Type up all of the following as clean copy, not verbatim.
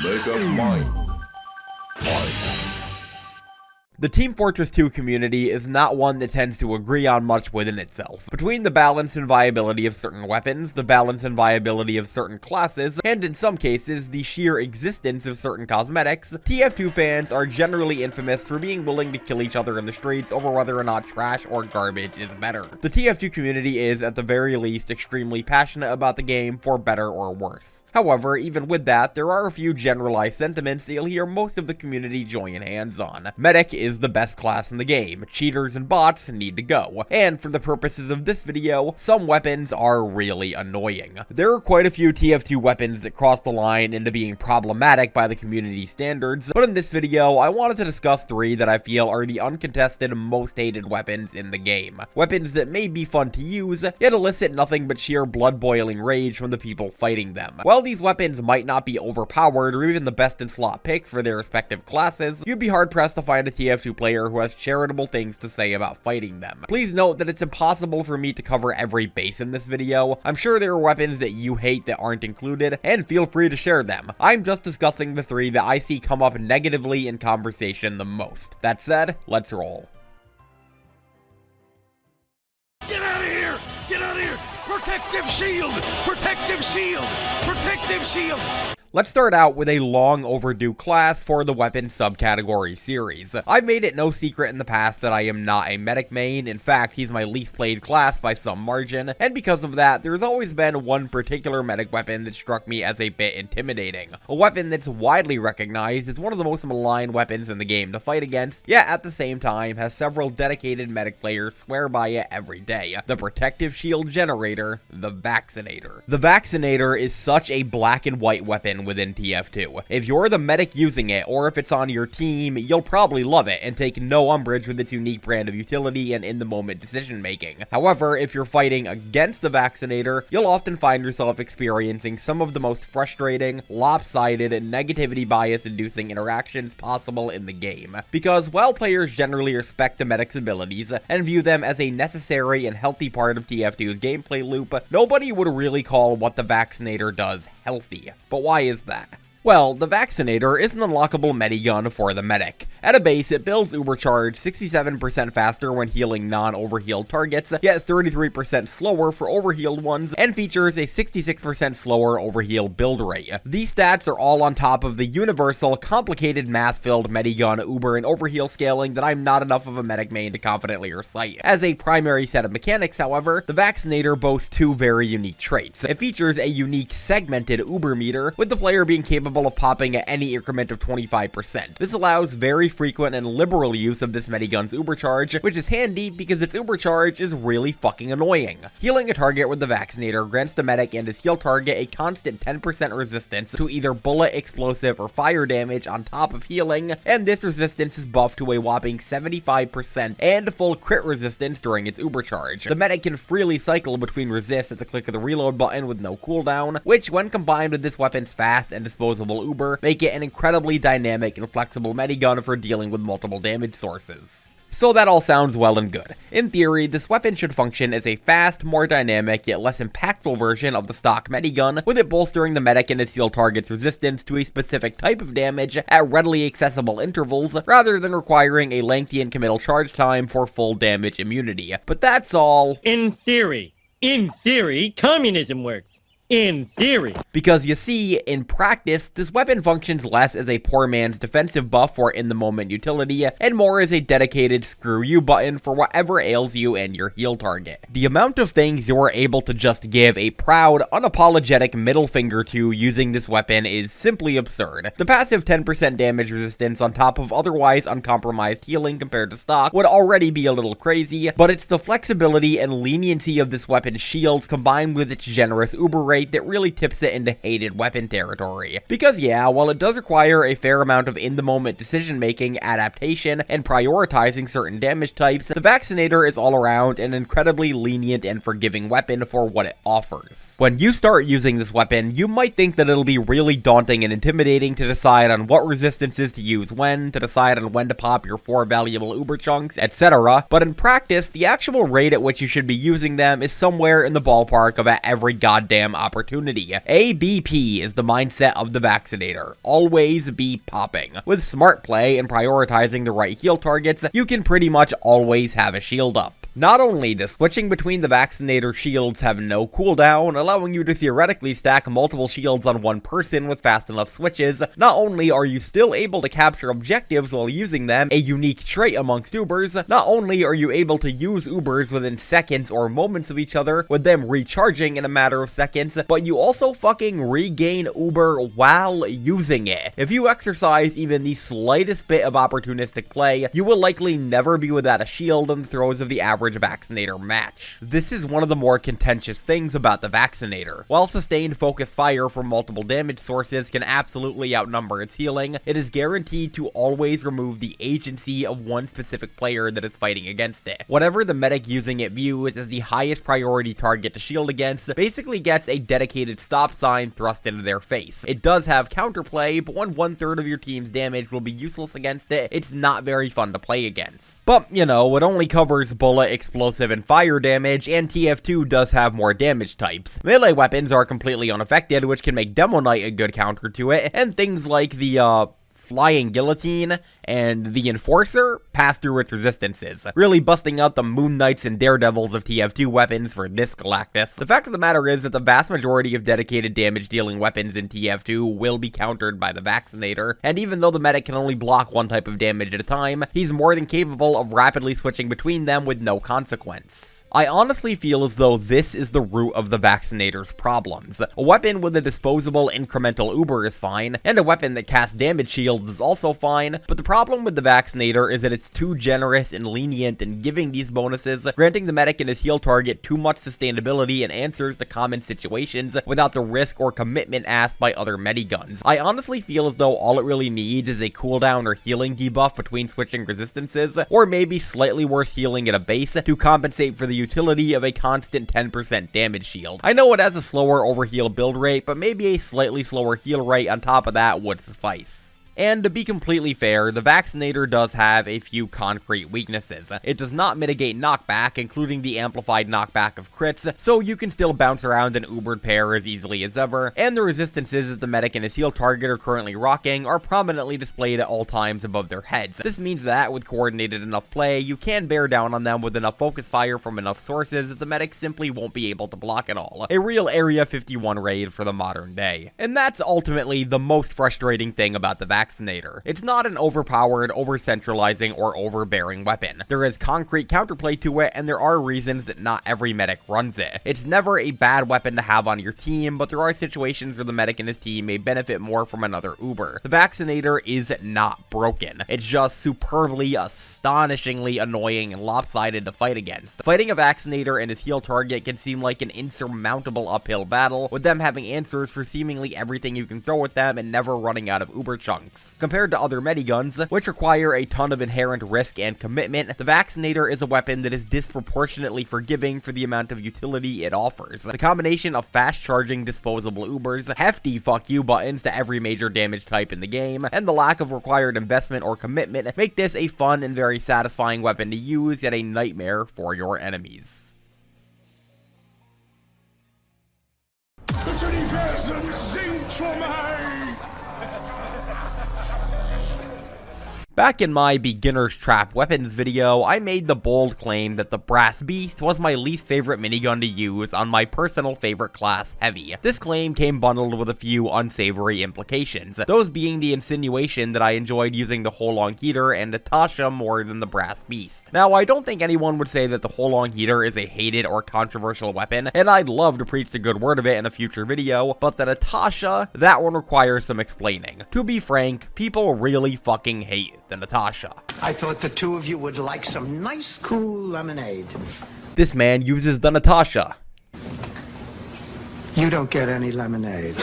Make up mind. Fight. The Team Fortress 2 community is not one that tends to agree on much within itself. Between the balance and viability of certain weapons, the balance and viability of certain classes, and in some cases, the sheer existence of certain cosmetics, TF2 fans are generally infamous for being willing to kill each other in the streets over whether or not trash or garbage is better. The TF2 community is, at the very least, extremely passionate about the game, for better or worse. However, even with that, there are a few generalized sentiments that you'll hear most of the community join hands on. Medic is the best class in the game. Cheaters and bots need to go. And for the purposes of this video, some weapons are really annoying. There are quite a few TF2 weapons that cross the line into being problematic by the community standards, but in this video, I wanted to discuss 3 that I feel are the uncontested most hated weapons in the game. Weapons that may be fun to use, yet elicit nothing but sheer blood-boiling rage from the people fighting them. While these weapons might not be overpowered or even the best in slot picks for their respective classes, you'd be hard-pressed to find a TF2 player who has charitable things to say about fighting them. Please note that it's impossible for me to cover every base in this video. I'm sure there are weapons that you hate that aren't included, and feel free to share them. I'm just discussing the 3 that I see come up negatively in conversation the most. That said, let's roll. Get out of here! Get out of here! Protective shield! Protective shield! Protective shield! Let's start out with a long overdue class for the weapon subcategory series. I've made it no secret in the past that I am not a medic main. In fact, he's my least played class by some margin, and because of that, there's always been one particular medic weapon that struck me as a bit intimidating. A weapon that's widely recognized as one of the most maligned weapons in the game to fight against, yet at the same time has several dedicated medic players swear by it every day. The protective shield generator, the Vaccinator. The Vaccinator is such a black and white weapon within TF2. If you're the medic using it, or if it's on your team, you'll probably love it and take no umbrage with its unique brand of utility and in-the-moment decision-making. However, if you're fighting against the Vaccinator, you'll often find yourself experiencing some of the most frustrating, lopsided, negativity bias-inducing interactions possible in the game. Because while players generally respect the medic's abilities and view them as a necessary and healthy part of TF2's gameplay loop, nobody would really call what the Vaccinator does healthy. But why is that? Well, the Vaccinator is an unlockable medigun for the medic. At a base, it builds Ubercharge 67% faster when healing non-overhealed targets, yet 33% slower for overhealed ones, and features a 66% slower overheal build rate. These stats are all on top of the universal, complicated math-filled medigun Uber and overheal scaling that I'm not enough of a medic main to confidently recite. As a primary set of mechanics, however, the Vaccinator boasts 2 very unique traits. It features a unique segmented Uber meter, with the player being capable of popping at any increment of 25%. This allows very frequent and liberal use of this medigun's Ubercharge, which is handy because its Ubercharge is really fucking annoying. Healing a target with the Vaccinator grants the medic and his heal target a constant 10% resistance to either bullet, explosive, or fire damage on top of healing, and this resistance is buffed to a whopping 75% and full crit resistance during its Ubercharge. The medic can freely cycle between resists at the click of the reload button with no cooldown, which when combined with this weapon's fast and disposable Uber, make it an incredibly dynamic and flexible medigun for dealing with multiple damage sources. So that all sounds well and good. In theory, this weapon should function as a fast, more dynamic, yet less impactful version of the stock medigun, with it bolstering the medic and his heal target's resistance to a specific type of damage at readily accessible intervals, rather than requiring a lengthy and committal charge time for full damage immunity. But that's all in theory. In theory, communism works. In theory. Because you see, in practice, this weapon functions less as a poor man's defensive buff or in-the-moment utility, and more as a dedicated screw you button for whatever ails you and your heal target. The amount of things you're able to just give a proud, unapologetic middle finger to using this weapon is simply absurd. The passive 10% damage resistance on top of otherwise uncompromised healing compared to stock would already be a little crazy, but it's the flexibility and leniency of this weapon's shields combined with its generous Uber rate that really tips it into hated weapon territory. Because yeah, while it does require a fair amount of in-the-moment decision-making, adaptation, and prioritizing certain damage types, the Vaccinator is all around an incredibly lenient and forgiving weapon for what it offers. When you start using this weapon, you might think that it'll be really daunting and intimidating to decide on what resistances to use when, to decide on when to pop your 4 valuable Uber chunks, etc. But in practice, the actual rate at which you should be using them is somewhere in the ballpark of at every goddamn opportunity. ABP is the mindset of the Vaccinator. Always be popping. With smart play and prioritizing the right heal targets, you can pretty much always have a shield up. Not only does switching between the Vaccinator shields have no cooldown, allowing you to theoretically stack multiple shields on one person with fast enough switches, not only are you still able to capture objectives while using them, a unique trait amongst Ubers, not only are you able to use Ubers within seconds or moments of each other, with them recharging in a matter of seconds, but you also fucking regain Uber while using it. If you exercise even the slightest bit of opportunistic play, you will likely never be without a shield in the throes of the average Vaccinator match. This is one of the more contentious things about the Vaccinator. While sustained focused fire from multiple damage sources can absolutely outnumber its healing, it is guaranteed to always remove the agency of one specific player that is fighting against it. Whatever the medic using it views as the highest priority target to shield against basically gets a dedicated stop sign thrust into their face. It does have counterplay, but when 1/3 of your team's damage will be useless against it, it's not very fun to play against. But, you know, it only covers bullet, explosive, and fire damage, and TF2 does have more damage types. Melee weapons are completely unaffected, which can make Demo Knight a good counter to it, and things like the, Flying Guillotine and the Enforcer pass through its resistances, really busting out the Moon Knights and Daredevils of TF2 weapons for this Galactus. The fact of the matter is that the vast majority of dedicated damage dealing weapons in TF2 will be countered by the Vaccinator, and even though the medic can only block one type of damage at a time, he's more than capable of rapidly switching between them with no consequence. I honestly feel as though this is the root of the Vaccinator's problems. A weapon with a disposable incremental Uber is fine, and a weapon that casts damage shields is also fine, but the problem with the Vaccinator is that it's too generous and lenient in giving these bonuses, granting the medic and his heal target too much sustainability and answers to common situations without the risk or commitment asked by other mediguns. I honestly feel as though all it really needs is a cooldown or healing debuff between switching resistances, or maybe slightly worse healing at a base to compensate for the utility of a constant 10% damage shield. I know it has a slower overheal build rate, but maybe a slightly slower heal rate on top of that would suffice. And to be completely fair, the Vaccinator does have a few concrete weaknesses. It does not mitigate knockback, including the amplified knockback of crits, so you can still bounce around an Ubered pair as easily as ever, and the resistances that the medic and his heal target are currently rocking are prominently displayed at all times above their heads. This means that, with coordinated enough play, you can bear down on them with enough focus fire from enough sources that the medic simply won't be able to block at all. A real Area 51 raid for the modern day. And that's ultimately the most frustrating thing about the Vaccinator. It's not an overpowered, over-centralizing, or overbearing weapon. There is concrete counterplay to it, and there are reasons that not every medic runs it. It's never a bad weapon to have on your team, but there are situations where the medic and his team may benefit more from another Uber. The Vaccinator is not broken. It's just superbly, astonishingly annoying and lopsided to fight against. Fighting a Vaccinator and his heal target can seem like an insurmountable uphill battle, with them having answers for seemingly everything you can throw at them and never running out of Uber chunks. Compared to other mediguns, which require a ton of inherent risk and commitment, the Vaccinator is a weapon that is disproportionately forgiving for the amount of utility it offers. The combination of fast-charging disposable Ubers, hefty fuck you buttons to every major damage type in the game, and the lack of required investment or commitment make this a fun and very satisfying weapon to use, yet a nightmare for your enemies. Back in my Beginner's Trap Weapons video, I made the bold claim that the Brass Beast was my least favorite minigun to use on my personal favorite class, Heavy. This claim came bundled with a few unsavory implications, those being the insinuation that I enjoyed using the Holong Heater and Natascha more than the Brass Beast. Now, I don't think anyone would say that the Holong Heater is a hated or controversial weapon, and I'd love to preach the good word of it in a future video, but the Natascha, that one requires some explaining. To be frank, people really fucking hate the Natascha. I thought the two of you would like some nice, cool lemonade. This man uses the Natascha. You don't get any lemonade.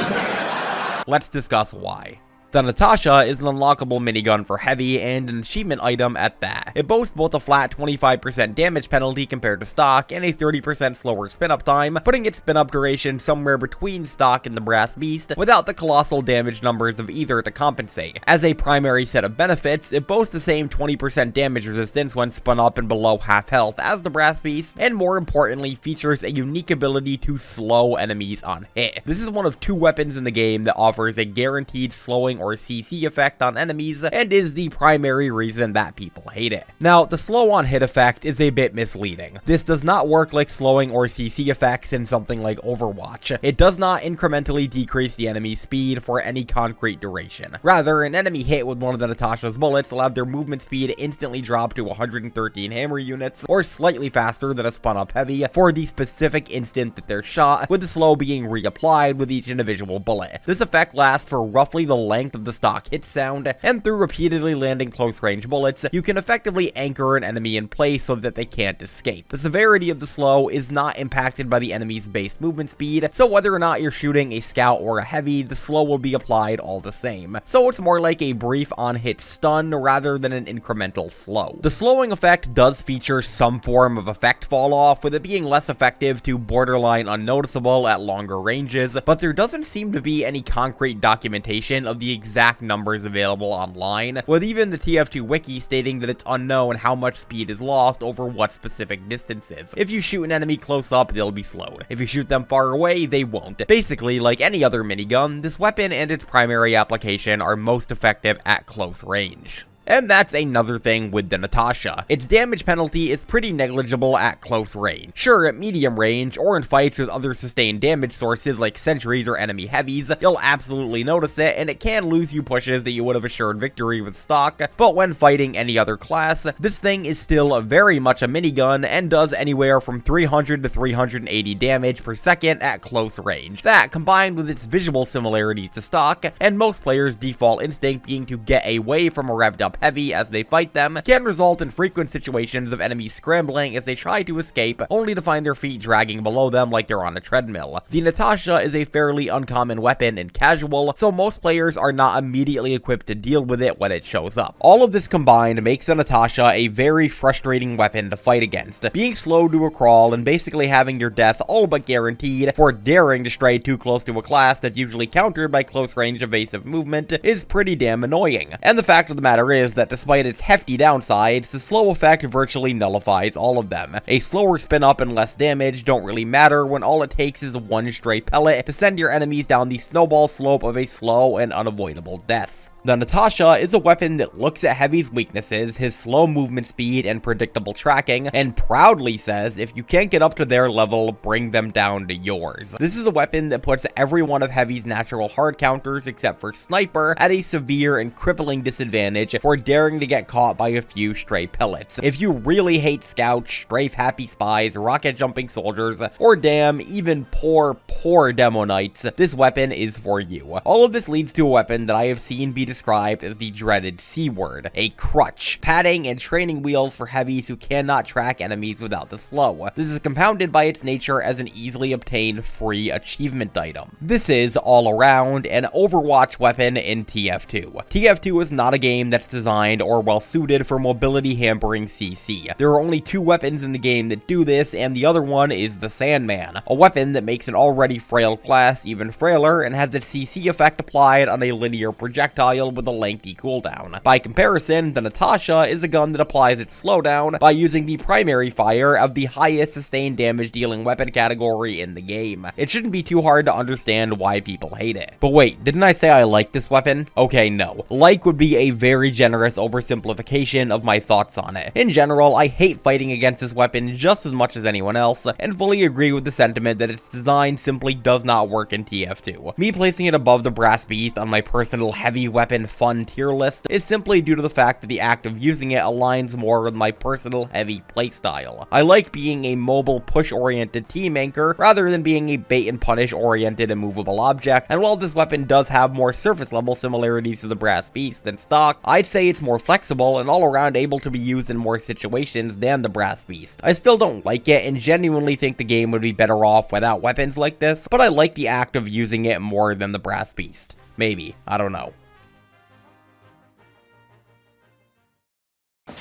Let's discuss why. The Natascha is an unlockable minigun for heavy and an achievement item at that. It boasts both a flat 25% damage penalty compared to stock and a 30% slower spin-up time, putting its spin-up duration somewhere between stock and the Brass Beast without the colossal damage numbers of either to compensate. As a primary set of benefits, it boasts the same 20% damage resistance when spun up and below half health as the Brass Beast, and more importantly features a unique ability to slow enemies on hit. This is one of 2 weapons in the game that offers a guaranteed slowing or CC effect on enemies, and is the primary reason that people hate it. Now, the slow on hit effect is a bit misleading. This does not work like slowing or CC effects in something like Overwatch. It does not incrementally decrease the enemy's speed for any concrete duration. Rather, an enemy hit with one of the Natascha's bullets will have their movement speed instantly drop to 113 hammer units, or slightly faster than a spun up heavy, for the specific instant that they're shot, with the slow being reapplied with each individual bullet. This effect lasts for roughly the length of the stock hit sound, and through repeatedly landing close range bullets, you can effectively anchor an enemy in place so that they can't escape. The severity of the slow is not impacted by the enemy's base movement speed, so whether or not you're shooting a scout or a heavy, the slow will be applied all the same. So it's more like a brief on-hit stun rather than an incremental slow. The slowing effect does feature some form of effect fall off, with it being less effective to borderline unnoticeable at longer ranges, but there doesn't seem to be any concrete documentation of the exact numbers available online, with even the TF2 wiki stating that it's unknown how much speed is lost over what specific distances. If you shoot an enemy close up, they'll be slowed. If you shoot them far away, they won't. Basically, like any other minigun, this weapon and its primary application are most effective at close range. And that's another thing with the Natascha. Its damage penalty is pretty negligible at close range. Sure, at medium range, or in fights with other sustained damage sources like sentries or enemy heavies, you'll absolutely notice it, and it can lose you pushes that you would have assured victory with stock, but when fighting any other class, this thing is still very much a minigun, and does anywhere from 300 to 380 damage per second at close range. That, combined with its visual similarities to stock, and most players' default instinct being to get away from a revved up heavy as they fight them, can result in frequent situations of enemies scrambling as they try to escape, only to find their feet dragging below them like they're on a treadmill. The Natascha is a fairly uncommon weapon in casual, so most players are not immediately equipped to deal with it when it shows up. All of this combined makes the Natascha a very frustrating weapon to fight against, being slow to a crawl and basically having your death all but guaranteed for daring to stray too close to a class that's usually countered by close range evasive movement is pretty damn annoying. And the fact of the matter is that despite its hefty downsides, the slow effect virtually nullifies all of them. A slower spin up and less damage don't really matter when all it takes is one stray pellet to send your enemies down the snowball slope of a slow and unavoidable death. The Natascha is a weapon that looks at Heavy's weaknesses, his slow movement speed and predictable tracking, and proudly says if you can't get up to their level, bring them down to yours. This is a weapon that puts every one of Heavy's natural hard counters except for Sniper at a severe and crippling disadvantage for daring to get caught by a few stray pellets. If you really hate scouts, strafe happy spies, rocket jumping soldiers, or damn, even poor demo knights, this weapon is for you. All of this leads to a weapon that I have seen be described as the dreaded C word, a crutch, padding and training wheels for heavies who cannot track enemies without the slow. This is compounded by its nature as an easily obtained free achievement item. This is, all around, an Overwatch weapon in TF2. TF2 is not a game that's designed or well suited for mobility hampering CC. There are only 2 weapons in the game that do this, and the other one is the Sandman, a weapon that makes an already frail class even frailer and has its CC effect applied on a linear projectile with a lengthy cooldown. By comparison, the Natascha is a gun that applies its slowdown by using the primary fire of the highest sustained damage dealing weapon category in the game. It shouldn't be too hard to understand why people hate it. But wait, didn't I say I like this weapon? Okay, no. Like would be a very generous oversimplification of my thoughts on it. In general, I hate fighting against this weapon just as much as anyone else, and fully agree with the sentiment that its design simply does not work in TF2. Me placing it above the Brass Beast on my personal heavy weapon fun tier list is simply due to the fact that the act of using it aligns more with my personal heavy playstyle. I like being a mobile push-oriented team anchor rather than being a bait and punish oriented immovable object, and while this weapon does have more surface level similarities to the Brass Beast than stock, I'd say it's more flexible and all around able to be used in more situations than the Brass Beast. I still don't like it and genuinely think the game would be better off without weapons like this, but I like the act of using it more than the Brass Beast. Maybe, I don't know.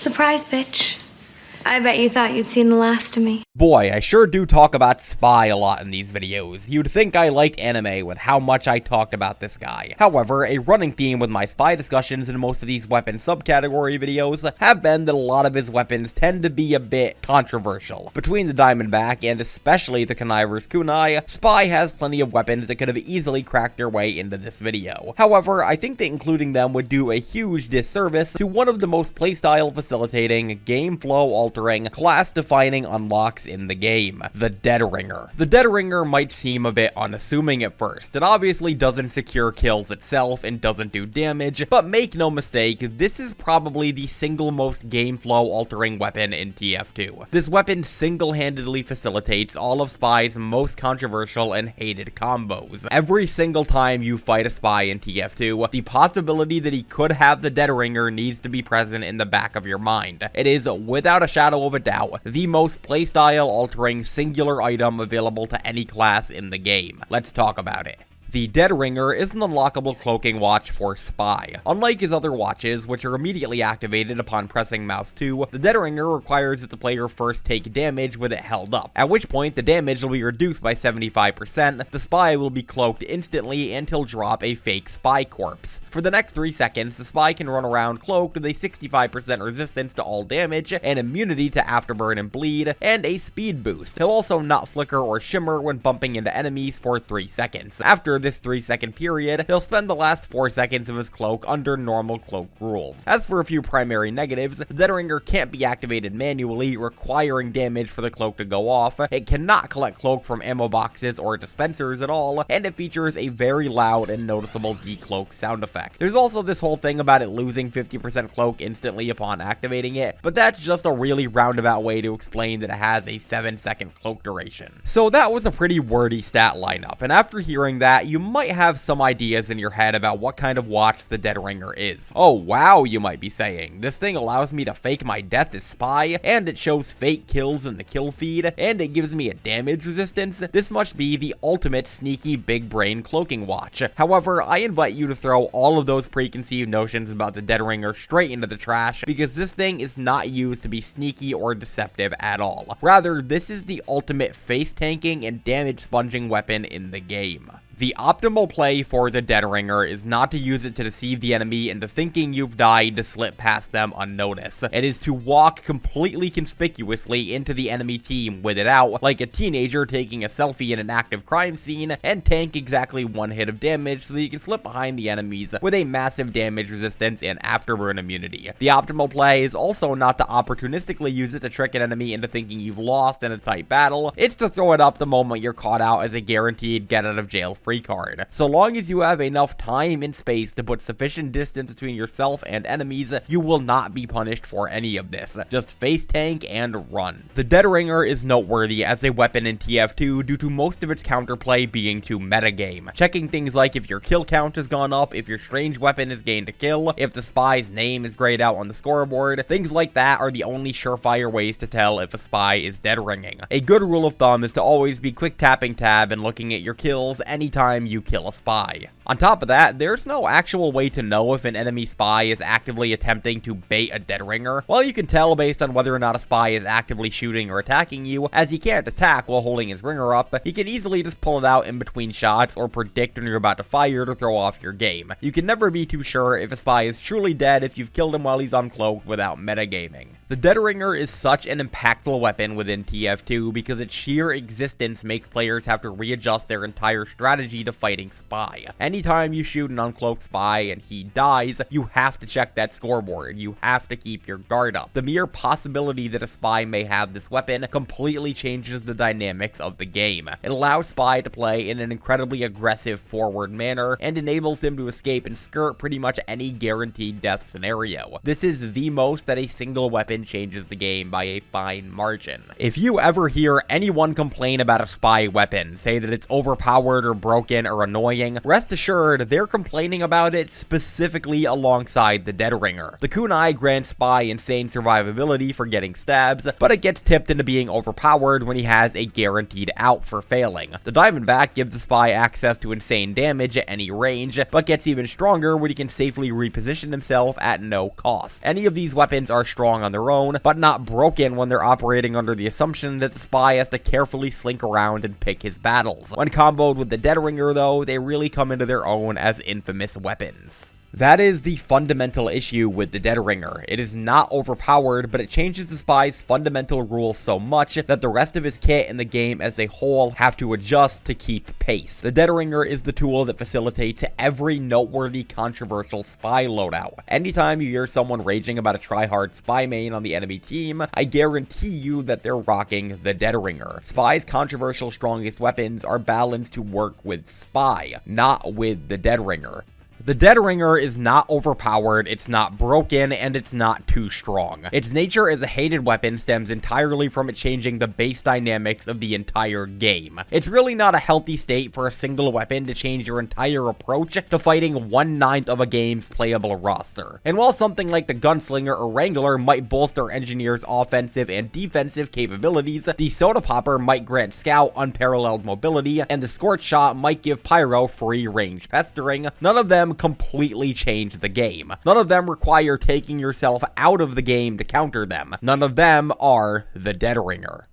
Surprise, bitch. I bet you thought you'd seen the last of me. Boy, I sure do talk about Spy a lot in these videos. You'd think I like anime with how much I talked about this guy. However, a running theme with my Spy discussions in most of these weapon subcategory videos have been that a lot of his weapons tend to be a bit controversial. Between the Diamondback and especially the Conniver's Kunai, Spy has plenty of weapons that could have easily cracked their way into this video. However, I think that including them would do a huge disservice to one of the most playstyle facilitating, game flow altering, class-defining unlocks in the game, the Dead Ringer. The Dead Ringer might seem a bit unassuming at first. It obviously doesn't secure kills itself and doesn't do damage, but make no mistake, this is probably the single most game flow altering weapon in TF2. This weapon single-handedly facilitates all of Spy's most controversial and hated combos. Every single time you fight a Spy in TF2, the possibility that he could have the Dead Ringer needs to be present in the back of your mind. It is, without a shadow of a doubt, the most playstyle altering singular item available to any class in the game. Let's talk about it. The Dead Ringer is an unlockable cloaking watch for Spy. Unlike his other watches, which are immediately activated upon pressing mouse 2, the Dead Ringer requires that the player first take damage with it held up, at which point the damage will be reduced by 75%, the Spy will be cloaked instantly and he'll drop a fake Spy corpse. For the next 3 seconds, the Spy can run around cloaked with a 65% resistance to all damage, and immunity to afterburn and bleed, and a speed boost. He'll also not flicker or shimmer when bumping into enemies for 3 seconds. After this 3-second period, he'll spend the last 4 seconds of his cloak under normal cloak rules. As for a few primary negatives, the Dead Ringer can't be activated manually, requiring damage for the cloak to go off. It cannot collect cloak from ammo boxes or dispensers at all, and it features a very loud and noticeable decloak sound effect. There's also this whole thing about it losing 50% cloak instantly upon activating it, but that's just a really roundabout way to explain that it has a 7-second cloak duration. So that was a pretty wordy stat lineup, and after hearing that, you might have some ideas in your head about what kind of watch the Dead Ringer is. Oh wow, you might be saying. This thing allows me to fake my death as Spy, and it shows fake kills in the kill feed, and it gives me a damage resistance. This must be the ultimate sneaky big brain cloaking watch. However, I invite you to throw all of those preconceived notions about the Dead Ringer straight into the trash, because this thing is not used to be sneaky or deceptive at all. Rather, this is the ultimate face tanking and damage sponging weapon in the game. The optimal play for the Dead Ringer is not to use it to deceive the enemy into thinking you've died to slip past them unnoticed. It is to walk completely conspicuously into the enemy team with it out, like a teenager taking a selfie in an active crime scene, and tank exactly 1 hit of damage so that you can slip behind the enemies with a massive damage resistance and afterburn immunity. The optimal play is also not to opportunistically use it to trick an enemy into thinking you've lost in a tight battle. It's to throw it up the moment you're caught out as a guaranteed get out of jail free card. So long as you have enough time and space to put sufficient distance between yourself and enemies, you will not be punished for any of this. Just face tank and run. The Dead Ringer is noteworthy as a weapon in TF2 due to most of its counterplay being to metagame. Checking things like if your kill count has gone up, if your strange weapon has gained a kill, if the Spy's name is grayed out on the scoreboard, things like that are the only surefire ways to tell if a Spy is dead ringing. A good rule of thumb is to always be quick tapping tab and looking at your kills anytime you kill a Spy. On top of that, there's no actual way to know if an enemy Spy is actively attempting to bait a Dead Ringer. While you can tell based on whether or not a Spy is actively shooting or attacking you, as he can't attack while holding his ringer up, he can easily just pull it out in between shots or predict when you're about to fire to throw off your game. You can never be too sure if a Spy is truly dead if you've killed him while he's uncloaked without metagaming. The Dead Ringer is such an impactful weapon within TF2 because its sheer existence makes players have to readjust their entire strategy to fighting Spy. Anytime you shoot an uncloaked Spy and he dies, you have to check that scoreboard. You have to keep your guard up. The mere possibility that a Spy may have this weapon completely changes the dynamics of the game. It allows Spy to play in an incredibly aggressive forward manner and enables him to escape and skirt pretty much any guaranteed death scenario. This is the most that a single weapon changes the game by a fine margin. If you ever hear anyone complain about a Spy weapon, say that it's overpowered or broken or annoying, rest assured assured, they're complaining about it specifically alongside the Dead Ringer. The kunai grants Spy insane survivability for getting stabs, but it gets tipped into being overpowered when he has a guaranteed out for failing. The Diamondback gives the Spy access to insane damage at any range, but gets even stronger when he can safely reposition himself at no cost. Any of these weapons are strong on their own, but not broken when they're operating under the assumption that the Spy has to carefully slink around and pick his battles. When comboed with the Dead Ringer though, they really come into their own as infamous weapons. That is the fundamental issue with the Dead Ringer. It is not overpowered, but it changes the Spy's fundamental rules so much that the rest of his kit and the game as a whole have to adjust to keep pace. The Dead Ringer is the tool that facilitates every noteworthy controversial Spy loadout. Anytime you hear someone raging about a tryhard Spy main on the enemy team, I guarantee you that they're rocking the Dead Ringer. Spy's controversial strongest weapons are balanced to work with Spy, not with the Dead Ringer. The Dead Ringer is not overpowered, it's not broken, and it's not too strong. Its nature as a hated weapon stems entirely from it changing the base dynamics of the entire game. It's really not a healthy state for a single weapon to change your entire approach to fighting 1/9 of a game's playable roster. And while something like the Gunslinger or Wrangler might bolster Engineer's offensive and defensive capabilities, the Soda Popper might grant Scout unparalleled mobility, and the Scorch Shot might give Pyro free range pestering. None of them completely change the game. None of them require taking yourself out of the game to counter them. None of them are the Dead Ringer.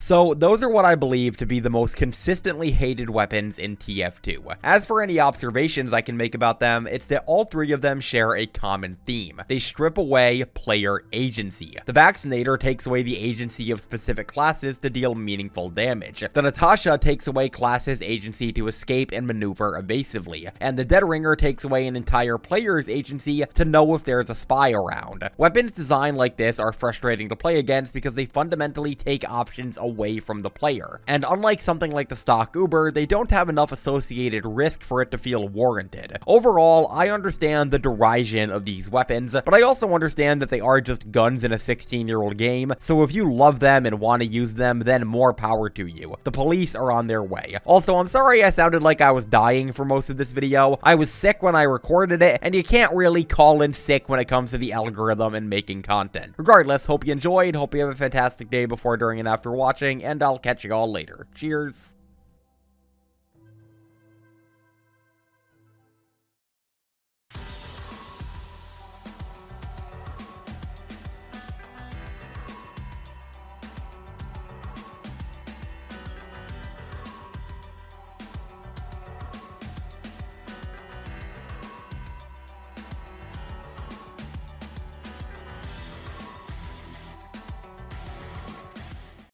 So those are what I believe to be the most consistently hated weapons in TF2. As for any observations I can make about them, it's that all three of them share a common theme. They strip away player agency. The Vaccinator takes away the agency of specific classes to deal meaningful damage. The Natascha takes away classes' agency to escape and maneuver evasively. And the Dead Ringer takes away an entire player's agency to know if there's a spy around. Weapons designed like this are frustrating to play against because they fundamentally take options away from the player. And unlike something like the stock Uber, they don't have enough associated risk for it to feel warranted. Overall, I understand the derision of these weapons, but I also understand that they are just guns in a 16-year-old game, so if you love them and want to use them, then more power to you. The police are on their way. Also, I'm sorry I sounded like I was dying for most of this video. I was sick when I recorded it, and you can't really call in sick when it comes to the algorithm and making content. Regardless, hope you enjoyed, hope you have a fantastic day before, during, and after watching, and I'll catch you all later. Cheers.